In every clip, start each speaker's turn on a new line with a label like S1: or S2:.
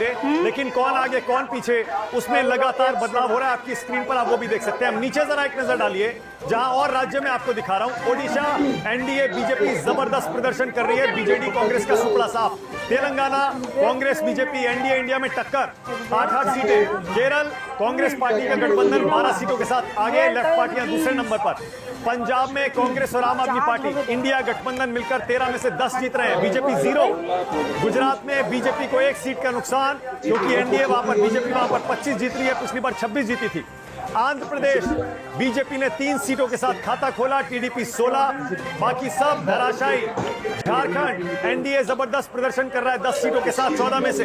S1: थे, लेकिन कौन आगे कौन पीछे उसमें लगातार बदलाव हो रहा है। आपकी स्क्रीन पर आप वो भी देख सकते हैं। नीचे जरा एक नजर डालिए, जहां और राज्य में आपको दिखा रहा हूं, ओडिशा एनडीए बीजेपी जबरदस्त प्रदर्शन कर रही है, बीजेडी कांग्रेस का सुपड़ा साफ। Telangana Congress BJP NDA India में टक्कर, 8-8 सीटें। केरल कांग्रेस पार्टी का गठबंधन 12 सीटों के साथ आगे, लेफ्ट पार्टियां दूसरे नंबर पर। पंजाब में कांग्रेस और आम आदमी पार्टी इंडिया गठबंधन मिलकर 13 में से 10 जीत रहे हैं, बीजेपी 0। गुजरात में बीजेपी को 1 सीट का नुकसान, क्योंकि एनडीए वहां पर, बीजेपी वहां पर 25 जीत रही है, पिछली बार 26 जीती थी। आंध्र प्रदेश बीजेपी ने 3 सीटों के साथ खाता खोला, टीडीपी 16, बाकी सब धराशायी। झारखंड एनडीए जबरदस्त प्रदर्शन कर रहा है 10 सीटों के साथ 14 में से,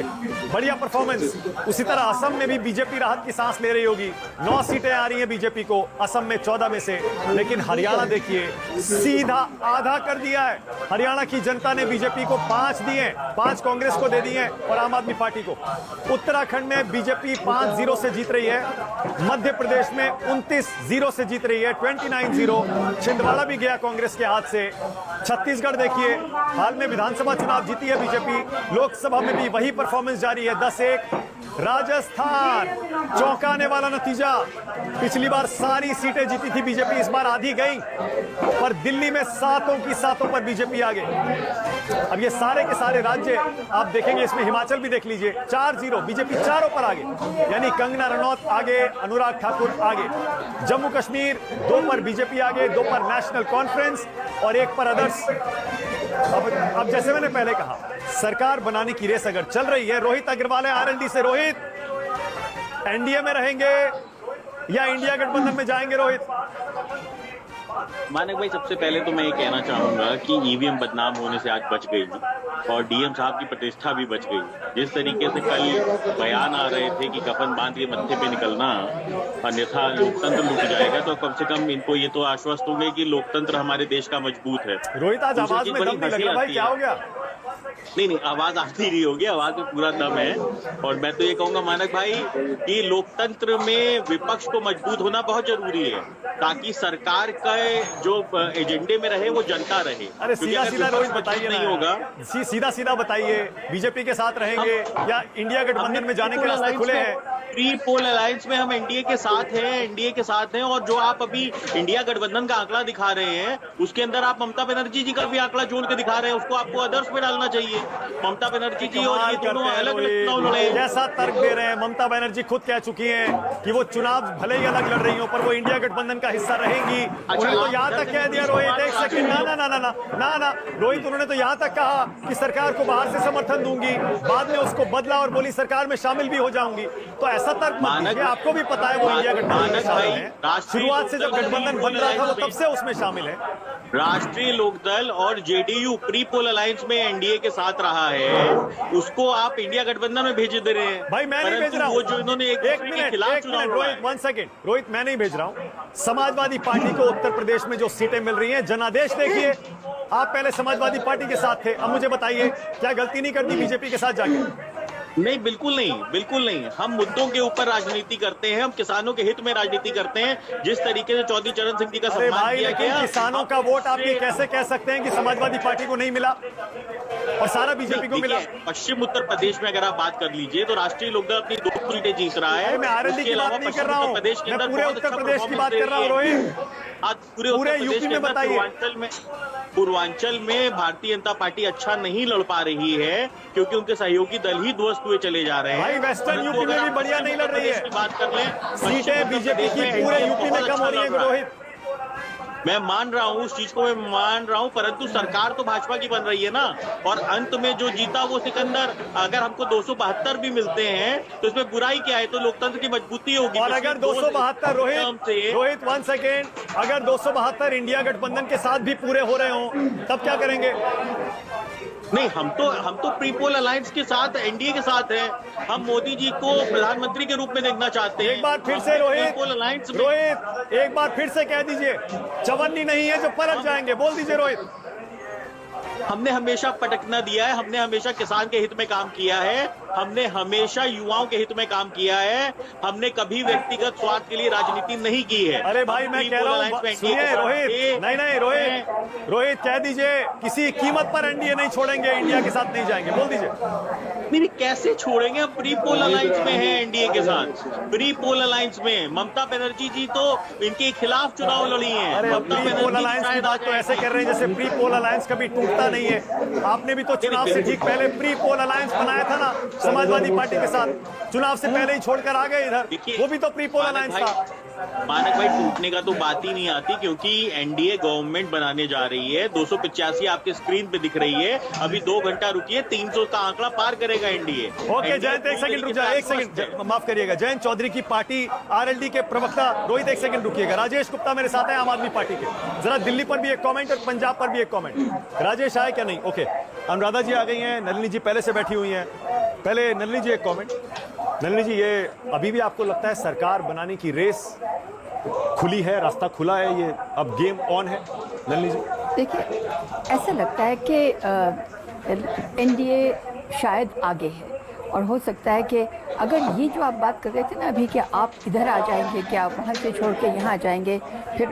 S1: बढ़िया परफॉर्मेंस। उसी तरह असम में भी बीजेपी राहत की सांस ले रही होगी, 9 सीटें आ रही हैं बीजेपी को असम में 14 में से। लेकिन हरियाणा देखिए, सीधा आधा कर दिया है। हरियाणा की जनता ने बीजेपी को 5 दिए, 5 कांग्रेस को दे दिए और आम आदमी पार्टी को। उत्तराखंड में बीजेपी 5-0 से जीत रही है, मध्य प्रदेश में 29-0 से जीत रही है, 29-0। छिंदवाड़ा भी गया कांग्रेस के हाथ से। छत्तीसगढ़ देखिए, हाल में विधानसभा चुनाव जीती है बीजेपी, लोकसभा में भी वही परफॉर्मेंस जारी है, 10-1। राजस्थान चौंकाने वाला नतीजा, पिछली बार सारी सीटें जीती थी बीजेपी, इस बार आधी गई, पर दिल्ली में 7 की 7 पर बीजेपी आगे। अब ये सारे के सारे राज्य आप देखेंगे, इसमें हिमाचल भी देख लीजिए, 4-0 बीजेपी 4 पर आगे, यानी कंगना रनौत आगे, अनुराग ठाकुर आगे। जम्मू कश्मीर 2 पर बीजेपी आगे, 2 पर नेशनल कॉन्फ्रेंस और 1 पर अदर्स। अब जैसे मैंने पहले कहा, सरकार बनाने की रेस अगर चल रही है, रोहित अग्रवाल है आरएलडी से। रोहित, एनडीए में रहेंगे या इंडिया गठबंधन में जाएंगे? रोहित
S2: मानक भाई, सबसे पहले तो मैं ये कहना चाहूंगा कि ईवीएम बदनाम होने से आज बच गई और डीएम साहब की प्रतिष्ठा भी बच गई। जिस तरीके से कल बयान आ रहे थे कि कफन बांध के मत्थे पे निकलना, अन्यथा लोकतंत्र लुट जाएगा, तो कम से कम इनको ये तो आश्वस्त हो गए कि लोकतंत्र हमारे देश का मजबूत है।
S1: रोहित, आज आवाज में दम नहीं लग रहा भाई, क्या हो गया?
S2: नहीं, आवाज आती रही होगी, आवाज में पूरा दम है। और मैं तो ये कहूंगा मानक भाई कि लोकतंत्र में विपक्ष को मजबूत होना बहुत जरूरी है, ताकि सरकार का जो एजेंडे में रहे वो जनता रहे।
S1: अरे सीधा रोहित बताइए, नहीं होगा, सीधा बताइए, बीजेपी के साथ रहेंगे या इंडिया गठबंधन में जाने के रास्ते खुले हैं?
S2: प्री पोल अलायंस में हम एनडीए के साथ हैं, और जो आप अभी इंडिया गठबंधन का आंकड़ा दिखा रहे हैं, उसके अंदर आप ममता बनर्जी जी का भी आंकड़ा जोड़ के दिखा रहे हैं, उसको आपको अदर्स में डालना चाहिए। ममता बनर्जी जी और ये दोनों अलग चुनाव लड़े।
S1: जैसा तर्क दे रहे हैं, ममता बनर्जी खुद कह चुकी हैं कि वो चुनाव भले ही अलग लड़ रही हो, पर वो इंडिया गठबंधन का हिस्सा रहेंगी। उन्होंने तो यहाँ तक कह दिया रोहित, एक सेकंड, ना रोहित, उन्होंने तो यहाँ तक कहा कि सरकार को बाहर से समर्थन दूंगी, बाद में उसको बदला और बोली सरकार में शामिल भी हो जाऊंगी। तो ऐसा तर्क मत दीजिए, आपको भी पता है वो इंडिया गठबंधन में शामिल है, शुरुआत से जब गठबंधन बन रहा था वो तब से उसमें शामिल है।
S2: राष्ट्रीय लोकदल और जेडीयू प्री पोल अलायंस में एनडीए के साथ रहा है, उसको आप इंडिया गठबंधन में भेज दे रहे हैं।
S1: भाई मैं नहीं भेज रहा हूँ,
S2: जो इन्होंने एक मिनट
S1: रोहित, 1 सेकंड रोहित, मैं नहीं भेज रहा हूँ। समाजवादी पार्टी को उत्तर प्रदेश में जो सीटें मिल रही हैं, जनादेश देखिए, आप पहले समाजवादी पार्टी के साथ थे, अब मुझे बताइए क्या गलती नहीं करती बीजेपी के साथ जाके?
S2: नहीं, बिल्कुल नहीं। हम मुद्दों के ऊपर राजनीति करते हैं, हम किसानों के हित में राजनीति करते हैं। जिस तरीके से चौधरी चरण सिंह जी का सम्मान किया गया,
S1: किसानों का वोट आप ये कैसे कह सकते हैं कि समाजवादी पार्टी को नहीं मिला और सारा बीजेपी को मिला?
S2: पश्चिम उत्तर प्रदेश में अगर आप बात कर लीजिए तो राष्ट्रीय लोकदल अपनी 2 सीटें जीत रहा है।
S1: मैं आरएलडी की बात नहीं कर रहा हूँ, मैं पूरे उत्तर प्रदेश की बात कर रहा हूँ रोहित।
S2: आज पूरे यूपी में
S1: बताइए,
S2: पूर्वांचल में भारतीय जनता पार्टी अच्छा नहीं लड़ पा रही है, क्योंकि उनके सहयोगी दल ही ध्वस्त हुए चले जा रहे हैं।
S1: भाई वेस्टर्न यूपी में भी बढ़िया नहीं लड़ रही है,
S2: बात कर लें,
S1: सीटें बीजेपी की पूरे यूपी में कम हो रही है रोहित।
S2: मैं मान रहा हूँ, उस चीज को मैं मान रहा हूँ, परंतु सरकार तो भाजपा की बन रही है ना, और अंत में जो जीता वो सिकंदर। अगर हमको 272 भी मिलते हैं तो इसमें बुराई क्या है? तो लोकतंत्र की मजबूती होगी।
S1: और अगर 272 रोहित 1 सेकेंड, अगर 272 इंडिया गठबंधन के साथ भी पूरे हो रहे हो, तब क्या करेंगे?
S2: नहीं, हम तो प्री पोल अलायंस के साथ, एनडीए के साथ हैं। हम मोदी जी को प्रधानमंत्री के रूप में देखना चाहते हैं।
S1: एक बार फिर से रोहित, एक बार फिर से कह दीजिए, चवन्नी नहीं है जो पलट जाएंगे, बोल दीजिए रोहित।
S2: हमने हमेशा पटकना दिया है, हमने हमेशा किसान के हित में काम किया है, हमने हमेशा युवाओं के हित में काम किया है, हमने कभी व्यक्तिगत स्वार्थ के लिए राजनीति नहीं की है।
S1: अरे भाई मैं कह रहा हूँ, सुनिए रोहित, नहीं रोहित कह दीजिए किसी कीमत पर एनडीए नहीं छोड़ेंगे, इंडिया के साथ नहीं जाएंगे, बोल दीजिए।
S2: नहीं कैसे छोड़ेंगे, हम प्री पोल अलायंस में हैं एनडीए के साथ, प्री पोल अलायंस में। ममता बनर्जी जी तो इनके खिलाफ चुनाव लड़ी हैं।
S1: अरे प्री पोल अलायंस की बात तो ऐसे कर रहे हैं जैसे प्री पोल अलायंस कभी टूटता नहीं है। आपने भी तो चुनाव से ठीक पहले प्री पोल अलायंस बनाया था ना समाजवादी पार्टी के साथ, चुनाव से पहले ही छोड़कर आ गए इधर, वो भी तो प्री पोल अलायंस था।
S2: मानक भाई टूटने का तो बात ही नहीं आती, क्योंकि एनडीए गवर्नमेंट बनाने जा रही है। 285 आपके स्क्रीन पे दिख रही है, अभी 2 घंटा रुकिए, 300 का आंकड़ा पार करेगा एनडीए।
S1: ओके जयंत एक सेकंड रुक जाए, एक सेकंड माफ करिएगा। जयंत चौधरी की पार्टी आरएलडी के प्रवक्ता रोहित एक सेकंड रुकिएगा। राजेश गुप्ता मेरे साथ है आम आदमी पार्टी के, जरा दिल्ली पर भी एक कमेंट और पंजाब पर भी एक कमेंट। राजेश आए क्या नहीं? ओके अनुराधा जी आ गई हैं, नलिनी जी पहले से बैठी हुई हैं। पहले नलिनी जी एक कमेंट। नलिनी जी ये अभी भी आपको लगता है सरकार बनाने की रेस खुली है, रास्ता खुला है, ये अब गेम ऑन है? नलिनी जी
S3: देखिए ऐसा लगता है कि एनडीए शायद आगे है, और हो सकता है कि अगर ये जो आप बात कर रहे थे ना अभी कि आप इधर आ जाएंगे, क्या वहाँ से छोड़ के यहाँ आ जाएंगे, फिर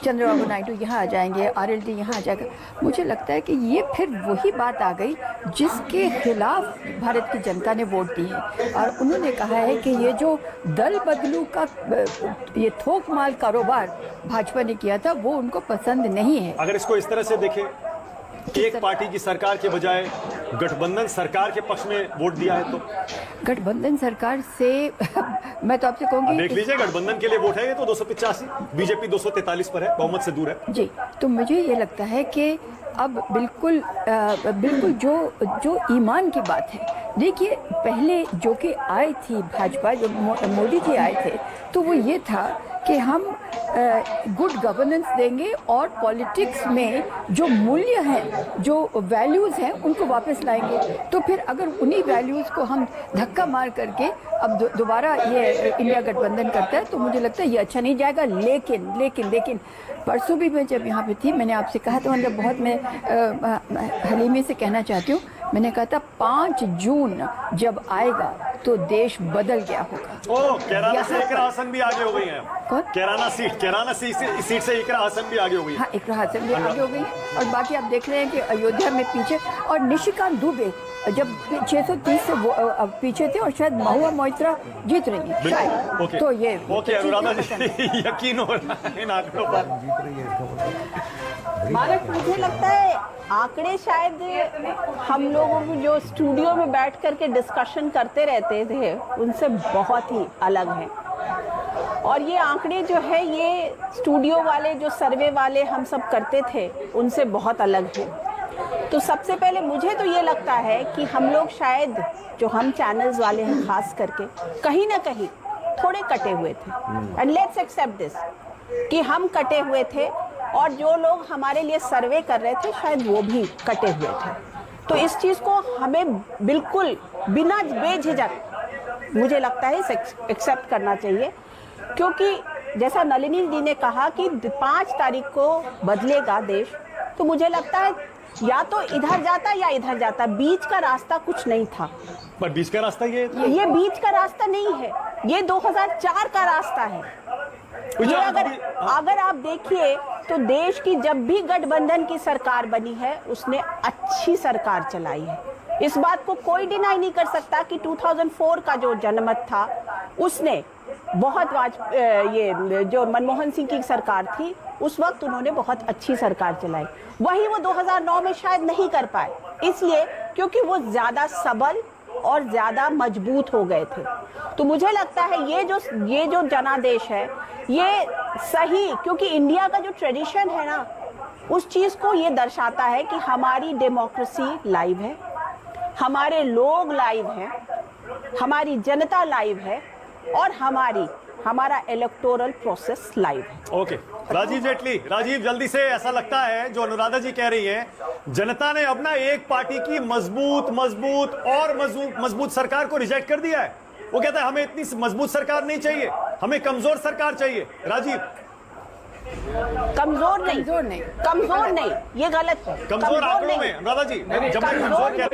S3: चंद्रबाबू नायडू यहाँ आ जाएंगे, आरएलडी यहाँ आ जाएगा, मुझे लगता है कि ये फिर वही बात आ गई जिसके खिलाफ भारत की जनता ने वोट दी है। और उन्होंने कहा है कि ये जो दल बदलू का ये थोक माल कारोबार भाजपा ने किया था वो उनको पसंद नहीं है।
S1: अगर इसको इस तरह से देखें, एक पार्टी की सरकार के बजाय गठबंधन सरकार के पक्ष में वोट दिया है, तो
S3: गठबंधन सरकार से मैं तो आपसे कहूंगी
S1: देख लीजिए गठबंधन के लिए वोट है ये तो 285, बीजेपी 243 पर है, बहुमत से दूर है
S3: जी। तो मुझे ये लगता है कि अब बिल्कुल जो ईमान की बात है। देखिए पहले जो कि आई थी भाजपा, जो मोदी जी आए थे, तो वो ये था कि हम गुड गवर्नेंस देंगे और पॉलिटिक्स में जो मूल्य हैं, जो वैल्यूज़ हैं, उनको वापस लाएंगे। तो फिर अगर उन्हीं वैल्यूज़ को हम धक्का मार करके अब दोबारा ये इंडिया गठबंधन करता है तो मुझे लगता है ये अच्छा नहीं जाएगा। लेकिन परसों भी मैं जब यहाँ पे थी, मैंने आपसे कहा था, मतलब बहुत मैं हलीमे से कहना चाहती हूँ, मैंने कहा था 5 जून जब आएगा तो देश बदल गया होगा।
S1: ओ कैराना से इकरा हसन भी आगे हो गई हैं।
S3: कौन?
S1: कैराना सीट से इकरा हसन भी आगे हो गई है।
S3: हाँ, इकरा हसन भी आगे हो गई है। और बाकी आप देख रहे हैं कि अयोध्या में पीछे, और निशिकांत दुबे जब 630 से पीछे थे, और शायद महुआ मोइत्रा जीत रही है शायद।
S1: ओके,
S3: तो ये
S1: ओके अनुराधा जी यकीन हो रहा है इन आंकड़ों पर?
S4: मानक मुझे लगता है आंकड़े शायद हम लोगों को जो स्टूडियो में बैठ करके डिस्कशन करते रहते थे उनसे बहुत ही अलग हैं। और ये आंकड़े जो है ये स्टूडियो वाले जो सर्वे वाले हम सब करते थे उनसे बहुत अलग हैं। तो सबसे पहले मुझे तो ये लगता है कि हम लोग शायद जो हम चैनल्स वाले हैं खास करके कहीं ना कहीं थोड़े कटे हुए थे। एंड लेट्स एक्सेप्ट दिस कि हम कटे हुए थे, और जो लोग हमारे लिए सर्वे कर रहे थे शायद वो भी कटे हुए थे। तो इस चीज़ को हमें बिल्कुल बिना बेझिझक मुझे लगता है एक्सेप्ट करना चाहिए, क्योंकि जैसा नलिनी जी ने कहा कि 5 तारीख को बदलेगा देश, तो मुझे लगता है या तो इधर जाता या इधर जाता, बीच का रास्ता कुछ नहीं था।
S1: पर बीच का रास्ता ये
S4: बीच का रास्ता नहीं है, ये 2004 का रास्ता है। ये अगर आप देखिए तो देश की जब भी गठबंधन की सरकार बनी है उसने अच्छी सरकार चलाई है। इस बात को कोई डिनाई नहीं कर सकता कि 2004 का जो जनमत था उसने बहुत ये जो मनमोहन सिंह की सरकार थी उस वक्त उन्होंने बहुत अच्छी सरकार चलाई। वही वो 2009 में शायद नहीं कर पाए, इसलिए क्योंकि वो ज्यादा सबल और ज्यादा मजबूत हो गए थे। तो मुझे लगता है ये जो जनादेश है ये सही, क्योंकि इंडिया का जो ट्रेडिशन है ना उस चीज को ये दर्शाता है कि हमारी डेमोक्रेसी लाइव है, हमारे लोग लाइव हैं, हमारी जनता लाइव है, और हमारा इलेक्टोरल प्रोसेस लाइव है।
S1: ओके राजीव जेटली, राजीव जल्दी से, ऐसा लगता है जो अनुराधा जी कह रही है, जनता ने अब ना एक पार्टी की मजबूत सरकार को रिजेक्ट कर दिया है। वो कहता है हमें इतनी मजबूत सरकार नहीं चाहिए, हमें कमजोर सरकार चाहिए। राजीव
S4: कमजोर नहीं, ये गलत है।
S1: कमजोर आंकड़ों में अनुराधा जी, जब मैं कमजोर कह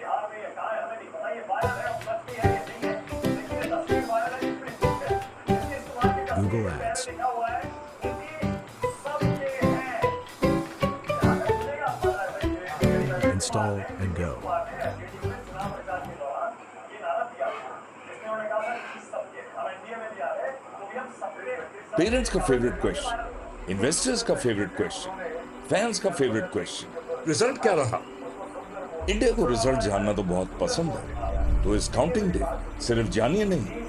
S5: Google Ads. Install and go.
S6: Parents का फेवरेट क्वेश्चन, इन्वेस्टर्स का फेवरेट क्वेश्चन, फैंस का फेवरेट क्वेश्चन, रिजल्ट क्या रहा? इंडिया को रिजल्ट जानना तो बहुत पसंद है, तो इस काउंटिंग डे सिर्फ जानिए नहीं,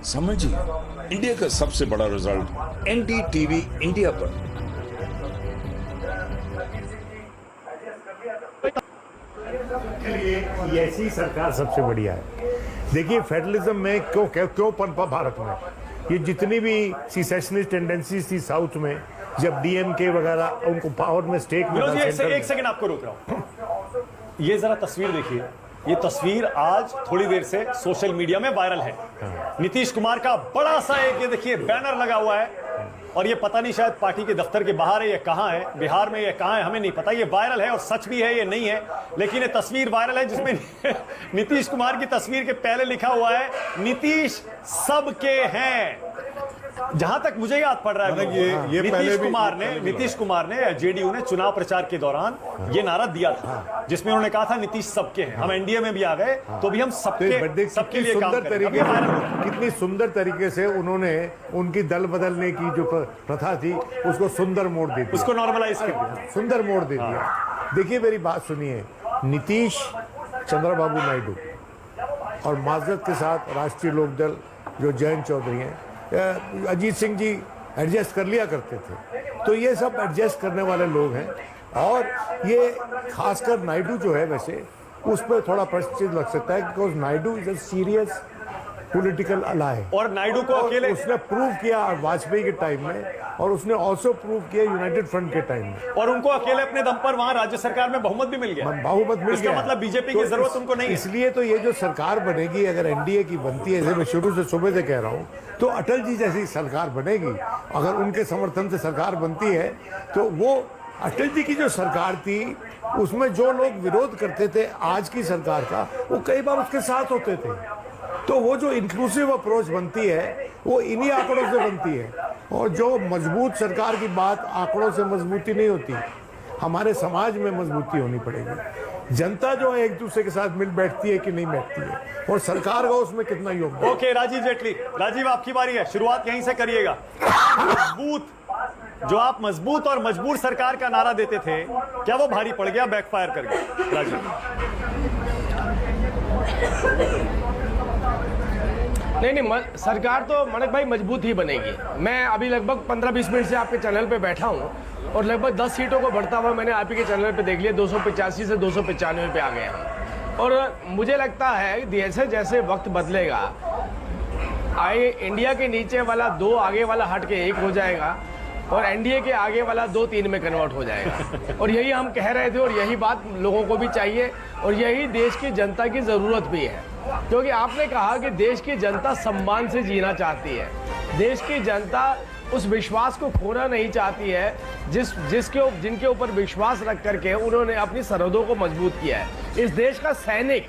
S6: समझिए इंडिया का सबसे बड़ा रिजल्ट एनडीटीवी इंडिया पर।
S7: ये ऐसी सरकार सबसे बढ़िया है। देखिए फेडरलिज्म में क्यों पनपा भारत में, ये जितनी भी सिसेशनिस्ट टेंडेंसीज थी साउथ में, जब डीएमके वगैरह उनको पावर में स्टेक मिला,
S1: विनोद जी एक सेकंड आपको रोक रहा हूं। ये जरा तस्वीर देखिए, ये तस्वीर आज थोड़ी देर से सोशल मीडिया में वायरल है। नीतीश कुमार का बड़ा सा एक ये देखिए बैनर लगा हुआ है, और ये पता नहीं शायद पार्टी के दफ्तर के बाहर है, ये कहां है, बिहार में ये कहां है हमें नहीं पता। ये वायरल है और सच भी है ये नहीं है, लेकिन ये तस्वीर वायरल है जिसमें नीतीश कुमार की तस्वीर के पहले लिखा हुआ है नीतीश सबके हैं। जहां तक मुझे याद पड़ रहा है
S7: ये
S1: नीतीश कुमार ने जेडीयू ने चुनाव प्रचार के दौरान ये नारा दिया था, जिसमें उन्होंने कहा था नीतीश सबके हैं, हम एनडीए में भी आ गए तो भी हम सबके लिए काम करेंगे।
S7: कितनी सुंदर तरीके से उन्होंने उनकी दल बदलने की जो प्रथा थी उसको सुंदर मोड़ दे दिया,
S1: उसको नॉर्मलाइज कर दिया,
S7: सुंदर मोड़ दे दिया। देखिए मेरी बात सुनिए, नीतीश चंद्रबाबू नायडू और माजरत के साथ राष्ट्रीय लोकदल जो जयंत चौधरी हैं, अजीत सिंह जी एडजस्ट कर लिया करते थे, तो ये सब एडजस्ट करने वाले लोग हैं। और ये खासकर नायडू जो है, वैसे उस पर थोड़ा प्रश्न लग सकता है, because Naidu is a serious political ally,
S1: और नायडू को अकेले
S7: उसने प्रूव किया वाजपेयी के टाइम में, और उसने ऑल्सो प्रूव किया यूनाइटेड फ्रंट के टाइम में,
S1: और उनको अकेले अपने दम पर वहां राज्य सरकार में बहुमत भी मिल गया।
S7: बहुमत मिल गया,
S1: मतलब बीजेपी की जरूरत उनको नहीं है।
S7: इसलिए तो ये जो सरकार बनेगी, अगर एनडीए की बनती है, जैसे मैं शुरू से सुबह से कह रहा हूँ, तो अटल जी जैसी सरकार बनेगी। अगर उनके समर्थन से सरकार बनती है तो वो अटल जी की जो सरकार थी उसमें जो लोग विरोध करते थे आज की सरकार का, वो कई बार उसके साथ होते थे। तो वो जो इंक्लूसिव अप्रोच बनती है वो इन्हीं आंकड़ों से बनती है, और जो मजबूत सरकार की बात आंकड़ों से मजबूती नहीं होती, हमारे समाज में मजबूती होनी पड़ेगी। जनता जो है एक दूसरे के साथ मिल बैठती है कि नहीं बैठती है, और सरकार का उसमें कितना योगदान।
S1: ओके राजीव जेटली, राजीव आपकी बारी है, शुरुआत यहीं से करिएगा। जो आप मजबूत और मजबूर सरकार का नारा देते थे, क्या वो भारी पड़ गया, बैकफायर कर गया? राजीव
S8: नहीं, सरकार तो मनक भाई मजबूत ही बनेगी। मैं अभी लगभग 15-20 मिनट से आपके चैनल पे बैठा हूँ, और लगभग 10 सीटों को बढ़ता हुआ मैंने आप ही के चैनल पे देख लिया, 285 से 295 पे आ गए हैं। और मुझे लगता है जैसे जैसे वक्त बदलेगा, इंडिया के नीचे वाला 2 आगे वाला हट के 1 हो जाएगा, और एनडीए के आगे वाला 2-3 में कन्वर्ट हो जाएगा। और यही हम कह रहे थे, और यही बात लोगों को भी चाहिए, और यही देश की जनता की ज़रूरत भी है। क्योंकि आपने कहा कि देश की जनता सम्मान से जीना चाहती है, देश की जनता उस विश्वास को खोना नहीं चाहती है जिनके ऊपर विश्वास रख करके उन्होंने अपनी सरहदों को मजबूत किया है। इस देश का सैनिक